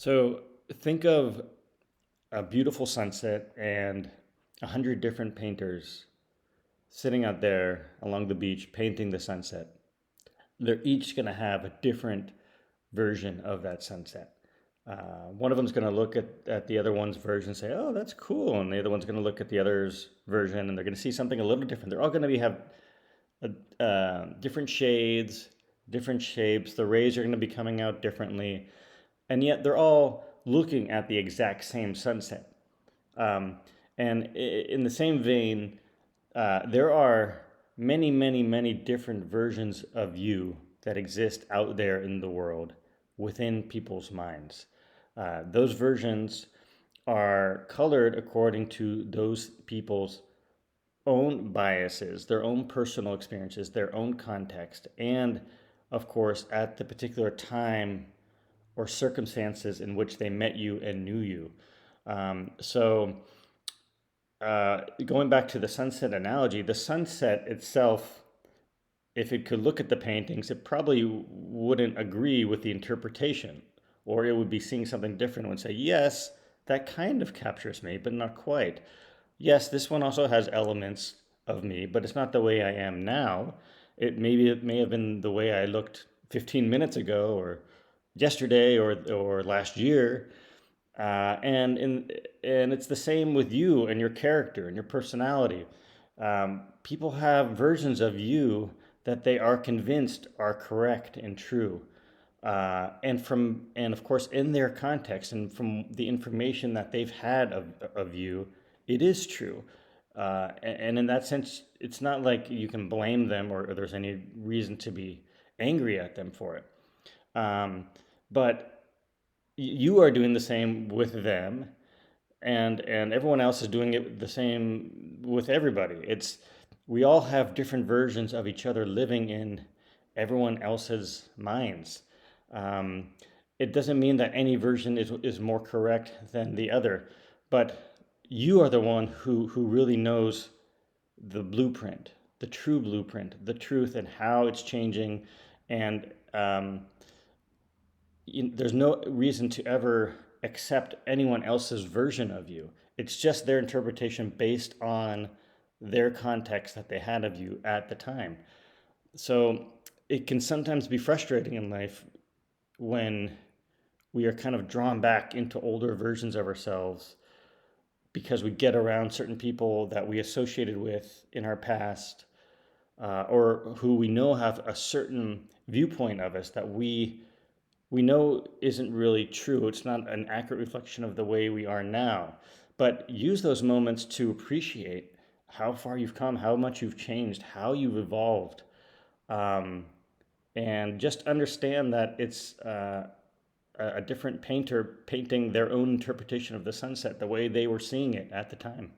So think of a beautiful sunset and 100 different painters sitting out there along the beach painting the sunset. They're each going to have a different version of that sunset. One of them's going to look at the other one's version and say, "Oh, that's cool," and the other one's going to look at the other's version and they're going to see something a little different. They're all going to have different shades, different shapes. The rays are going to be coming out differently, and yet they're all looking at the exact same sunset. Um, and in the same vein, there are many, many, many different versions of you that exist out there in the world within people's minds. Those versions are colored according to those people's own biases, their own personal experiences, their own context, and of course, at the particular time or circumstances in which they met you and knew you. Going back to the sunset analogy, the sunset itself, if it could look at the paintings, it probably wouldn't agree with the interpretation, or it would be seeing something different and would say, yes, that kind of captures me, but not quite. Yes, this one also has elements of me, but it's not the way I am now. It may have been the way I looked 15 minutes ago, or yesterday, or last year. And it's the same with you and your character and your personality. People have versions of you that they are convinced are correct and true. And of course, in their context and from the information that they've had of you, it is true. And in that sense, it's not like you can blame them, or there's any reason to be angry at them for it. But you are doing the same with them, and everyone else is doing it the same with everybody. It's We all have different versions of each other living in everyone else's minds. Um, it doesn't mean that any version is more correct than the other, but you are the one who really knows the blueprint, the true blueprint, the truth, and how it's changing. And there's no reason to ever accept anyone else's version of you. It's just their interpretation based on their context that they had of you at the time. So it can sometimes be frustrating in life when we are kind of drawn back into older versions of ourselves because we get around certain people that we associated with in our past, or who we know have a certain viewpoint of us that we know isn't really true. It's not an accurate reflection of the way we are now. But use those moments to appreciate how far you've come, how much you've changed, how you've evolved. Um, and just understand that it's a different painter painting their own interpretation of the sunset the way they were seeing it at the time.